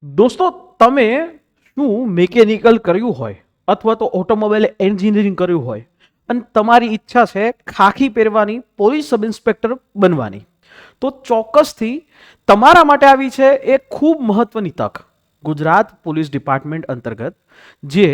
દોસ્તો, તમે શું મિકેનિકલ કર્યું હોય અથવા તો ઓટોમોબાઈલ એન્જિનિયરિંગ કર્યું હોય અને તમારી ઈચ્છા છે ખાખી પહેરવાની, પોલીસ સબ ઇન્સ્પેક્ટર બનવાની, તો ચોક્કસથી તમારા માટે આવી છે એક ખૂબ મહત્વની તક. ગુજરાત પોલીસ ડિપાર્ટમેન્ટ અંતર્ગત જે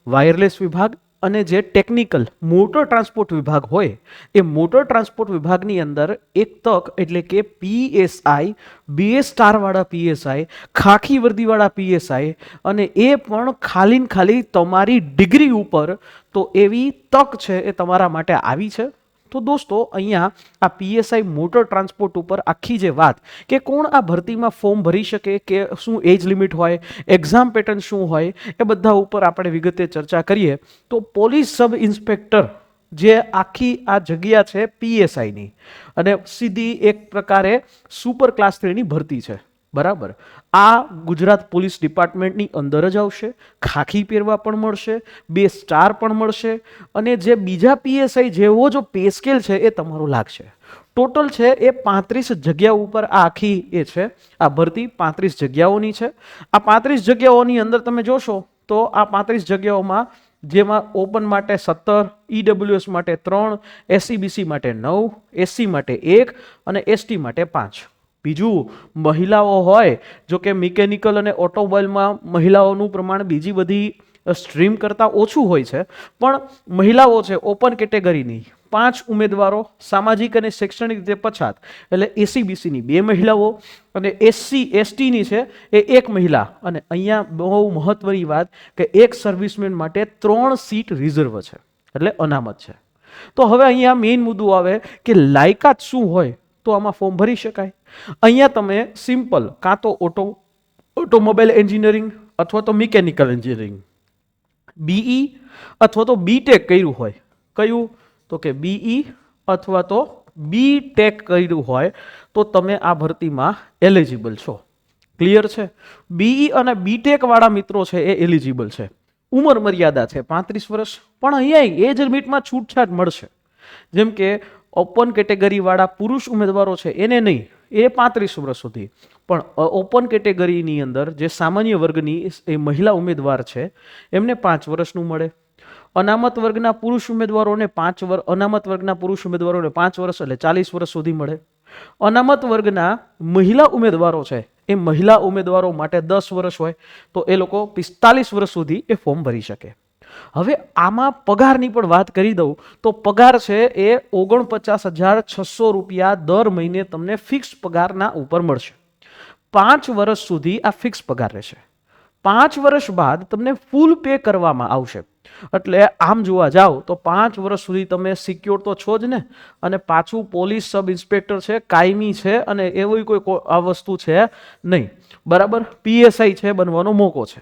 વાયરલેસ વિભાગ અને જે ટેકનિકલ મોટર ટ્રાન્સપોર્ટ વિભાગ હોય, એ મોટર ટ્રાન્સપોર્ટ વિભાગની અંદર એક તક એટલે કે પીએસઆઈ, 2 સ્ટારવાળા પીએસઆઈ, ખાખી વર્દીવાળા પીએસઆઈ, અને એ પણ ખાલી ને ખાલી તમારી ડિગ્રી ઉપર. તો એવી તક છે એ તમારા માટે આવી છે. તો દોસ્તો, અહીંયા આ પીએસઆઈ મોટર ટ્રાન્સપોર્ટ ઉપર આખી જે વાત કે કોણ આ ભરતીમાં ફોર્મ ભરી શકે, કે શું એજ લિમિટ હોય, એક્ઝામ પેટર્ન શું હોય, એ બધા ઉપર આપણે વિગતે ચર્ચા કરીએ. તો પોલીસ સબ ઇન્સ્પેક્ટર જે આખી આ જગ્યા છે પીએસઆઈની, અને સીધી એક પ્રકારે સુપર ક્લાસ 3ની ભરતી છે. બરાબર, આ ગુજરાત પોલીસ ડિપાર્ટમેન્ટની અંદર જ આવશે. ખાખી પહેરવા પણ મળશે, 2 સ્ટાર પણ મળશે, અને જે બીજા પીએસઆઈ જેવો જો પે સ્કેલ છે એ તમારો લાગશે. ટોટલ છે એ 35 જગ્યાઓ ઉપર આ આખી એ છે આ ભરતી 35 જગ્યાઓની છે. આ 35 જગ્યાઓની અંદર તમે જોશો તો આ 35 જગ્યાઓમાં જેમાં ઓપન માટે 17, ઈડબ્લ્યુએસ માટે 3, એસસીબીસી માટે 9, એસસી માટે 1 અને એસટી માટે 5. બીજું, મહિલાઓ હોય, જો કે મિકેનિકલ અને ઓટોમોબાઈલમાં મહિલાઓનું પ્રમાણ બીજી બધી સ્ટ્રીમ કરતાં ઓછું હોય છે, પણ મહિલાઓ છે ઓપન કેટેગરીની 5 ઉમેદવારો, સામાજિક અને શૈક્ષણિક રીતે પછાત એટલે એસીબીસીની 2 મહિલાઓ, અને એસસી એસટીની છે એ 1 મહિલા. અને અહીંયા બહુ મહત્વની વાત કે એક સર્વિસમેન માટે 3 સીટ રિઝર્વ છે, એટલે અનામત છે. તો હવે અહીંયા મેઇન મુદ્દો આવે કે લાયકાત શું હોય તો આમાં ફોર્મ ભરી શકાય. અહીંયા તમે સિમ્પલ કાં તો ઓટોમોબાઈલ એન્જિનિયરિંગ અથવા તો મિકેનિકલ એન્જિનિયરિંગ, બીઈ અથવા તો બીટેક કર્યું હોય. કયું? તો કે બીઈ અથવા તો બીટેક કર્યું હોય તો તમે આ ભરતીમાં એલિજિબલ છો. ક્લિયર છે? બીઈ અને બીટેક વાળા મિત્રો છે એ એલિજિબલ છે. ઉંમર મર્યાદા છે 35 વર્ષ, પણ અહીંયા એજ લિમિટમાં છૂટછાટ મળશે. જેમ કે ઓપન કેટેગરી વાળા પુરુષ ઉમેદવારો છે એને નહીં, એ 35 વર્ષ સુધી, પણ ઓપન કેટેગરીની અંદર જે સામાન્ય વર્ગની એ મહિલા ઉમેદવાર છે એમને 5 વર્ષનું મળે. અનામત વર્ગના પુરુષ ઉમેદવારોને 5 વર્ષ, અનામત વર્ગના પુરુષ ઉમેદવારોને 5 વર્ષ એટલે 40 વર્ષ સુધી મળે. અનામત વર્ગના મહિલા ઉમેદવારો છે એ મહિલા ઉમેદવારો માટે 10 વર્ષ હોય, તો એ લોકો 45 વર્ષ સુધી એ ફોર્મ ભરી શકે. હવે આમાં પગારની પણ વાત કરી દઉં તો પગાર છે એ 49,600 રૂપિયા દર મહિને તમને ફિક્સ પગારના ઉપર મળશે. 5 વર્ષ સુધી આ ફિક્સ પગાર રહેશે. 5 વર્ષ બાદ તમને ફૂલ પે કરવામાં આવશે. એટલે આમ જોવા જાઓ તો 5 વર્ષ સુધી તમે સિક્યોર તો છો જ ને, અને પાછું પોલીસ સબ ઇન્સ્પેક્ટર છે, કાયમી છે, અને એવી કોઈ આ વસ્તુ છે નહીં. બરાબર, પીએસઆઈ છે બનવાનો મોકો છે.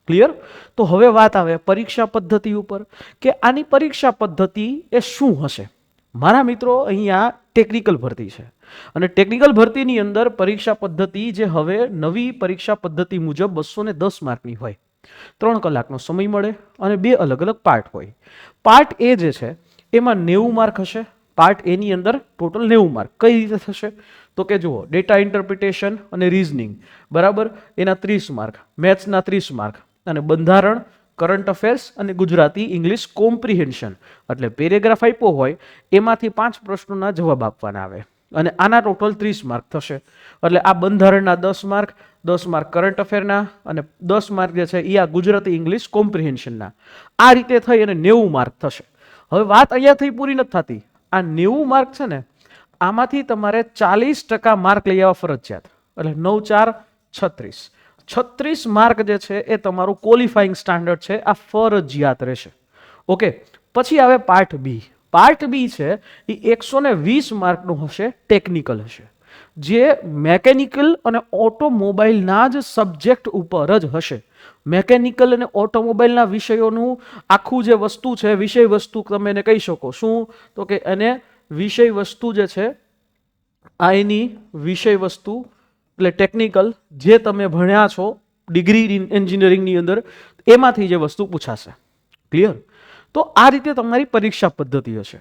ક્લિયર? તો હવે વાત આવે પરીક્ષા પદ્ધતિ ઉપર, કે આની પરીક્ષા પદ્ધતિ એ શું હશે. મારા મિત્રો, અહીંયા ટેકનિકલ ભરતી છે, અને ટેકનિકલ ભરતીની અંદર પરીક્ષા પદ્ધતિ જે હવે નવી પરીક્ષા પદ્ધતિ મુજબ 210 માર્કની હોય, 3 કલાકનો સમય મળે, અને 2 અલગ અલગ પાર્ટ હોય. પાર્ટ એ જે છે એમાં 90 માર્ક હશે. પાર્ટ એની અંદર ટોટલ 90 માર્ક. કઈ રીતે થશે? તો કે જુઓ, ડેટા ઇન્ટરપ્રિટેશન અને રીઝનિંગ, બરાબર, એના 30 માર્ક, મેથ્સના 30 માર્ક, અને બંધારણ, કરંટ અફેર્સ અને ગુજરાતી ઇંગ્લિશ કોમ્પ્રિહેન્શન, એટલે પેરેગ્રાફ આપ્યો હોય એમાંથી 5 પ્રશ્નોના જવાબ આપવાના આવે, અને આના ટોટલ 30 માર્ક થશે. એટલે આ બંધારણના 10 માર્ક, 10 માર્ક કરંટ અફેરના, અને 10 માર્ક જે છે એ આ ગુજરાતી ઇંગ્લિશ કોમ્પ્રિહેન્શનના. આ રીતે થઈ અને 90 માર્ક થશે. હવે વાત અહીંયાથી પૂરી નથી થતી. આ 90 માર્ક છે ને, આમાંથી તમારે 40% માર્ક લઈ આવવા ફરજિયાત, એટલે 9 4 36. 36 માર્ક જે છે એ તમારું ક્વોલિફાઈંગ સ્ટાન્ડર્ડ છે, આ ફરજિયાત રહેશે. ઓકે, પછી આવે પાર્ટ બી. પાર્ટ બી છે એ 120 માર્કનું હશે, ટેકનિકલ હશે, જે મેકેનિકલ અને ઓટોમોબાઈલના જ સબ્જેક્ટ ઉપર જ હશે. મેકેનિકલ અને ઓટોમોબાઈલના વિષયોનું આખું જે વસ્તુ છે, વિષય વસ્તુ તમે એને કહી શકો. શું? તો કે એને વિષય વસ્તુ જે છે આ એની વિષય વસ્તુ એટલે ટેકનિકલ જે તમે ભણ્યા છો ડિગ્રી એન્જિનિયરિંગની અંદર, એમાંથી જે વસ્તુ પૂછાશે. ક્લિયર? તો આ રીતે તમારી પરીક્ષા પદ્ધતિ હશે.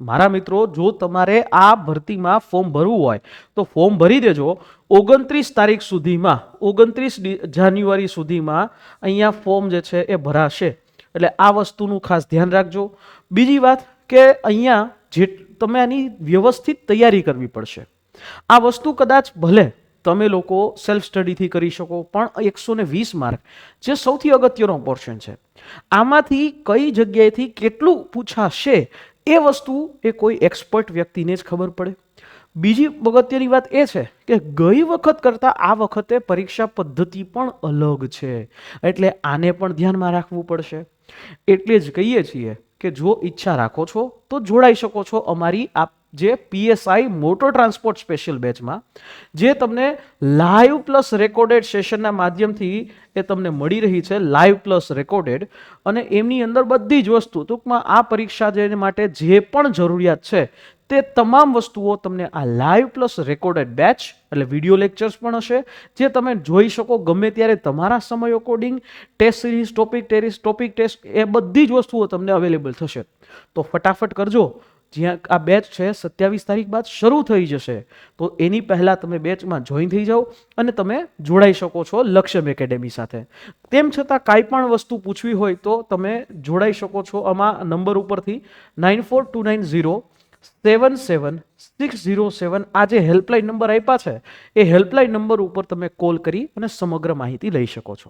મારા મિત્રો, જો તમારે આ ભરતીમાં ફોર્મ ભરવું હોય તો ફોર્મ ભરી દેજો. 29 તારીખ સુધીમાં, 29 જાન્યુઆરી સુધીમાં અહીંયા ફોર્મ જે છે એ ભરાશે. એટલે આ વસ્તુનું ખાસ ધ્યાન રાખજો. બીજી વાત કે અહીંયા જે તમે આની વ્યવસ્થિત તૈયારી કરવી પડશે. આ વસ્તુ કદાચ ભલે તમે લોકો સેલ્ફ સ્ટડીથી કરી શકો, પણ 120 માર્ક જે સૌથી અગત્યનો પોર્શન છે, આમાંથી કઈ જગ્યાએથી કેટલું પૂછાશે એ વસ્તુ એ કોઈ એક્સપર્ટ વ્યક્તિને જ ખબર પડે. બીજી અગત્યની વાત એ છે કે ગઈ વખત કરતાં આ વખતે પરીક્ષા પદ્ધતિ પણ અલગ છે, એટલે આને પણ ધ્યાનમાં રાખવું પડશે. એટલે જ કહીએ છીએ કે જો ઈચ્છા રાખો છો તો જોડાઈ શકો છો અમારી આ જે PSI મોટર ટ્રાન્સપોર્ટ સ્પેશિયલ બેચમાં, જે તમને લાઈવ પ્લસ રેકોર્ડેડ સેશનના માધ્યમથી એ તમને મળી રહી છે, લાઈવ પ્લસ રેકોર્ડેડ. અને એમની અંદર બધી જ વસ્તુ, ટૂંકમાં આ પરીક્ષા જેને માટે જે પણ જરૂરિયાત છે તે તમામ વસ્તુઓ તમને આ લાઈવ પ્લસ રેકોર્ડેડ બેચ, એટલે વિડીયો લેક્ચર્સ પણ હશે, જે તમે જોઈ શકો ગમે ત્યારે તમારા સમય according. Test series, topic test, એ બધી જ વસ્તુઓ તમને અવેલેબલ થશે. તો ફટાફટ કરજો. જ્યાં આ બેચ છે 27 તારીખ બાદ શરૂ થઈ જશે, તો એની પહેલાં તમે બેચમાં જોઈન થઈ જાઓ અને તમે જોડાઈ શકો છો લક્ષ્યમ એકેડેમી સાથે. તેમ છતાં કાંઈ પણ વસ્તુ પૂછવી હોય તો તમે જોડાઈ શકો છો આમાં નંબર ઉપરથી 9429077607. આ જે હેલ્પલાઇન નંબર આપ્યા છે એ હેલ્પલાઇન નંબર ઉપર તમે કોલ કરી અને સમગ્ર માહિતી લઈ શકો છો.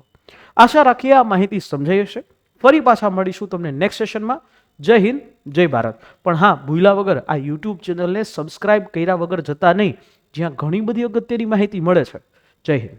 આશા રાખીએ આ માહિતી સમજાઈ હશે. ફરી પાછા મળીશું તમને નેક્સ્ટ સેશનમાં. જય હિન્દ, જય ભારત. પણ હા, ભૂલ્યા વગર આ યુટ્યુબ ચેનલને સબસ્ક્રાઇબ કર્યા વગર જતા નહીં, જ્યાં ઘણી બધી અગત્યની માહિતી મળે છે. જય હિન્દ.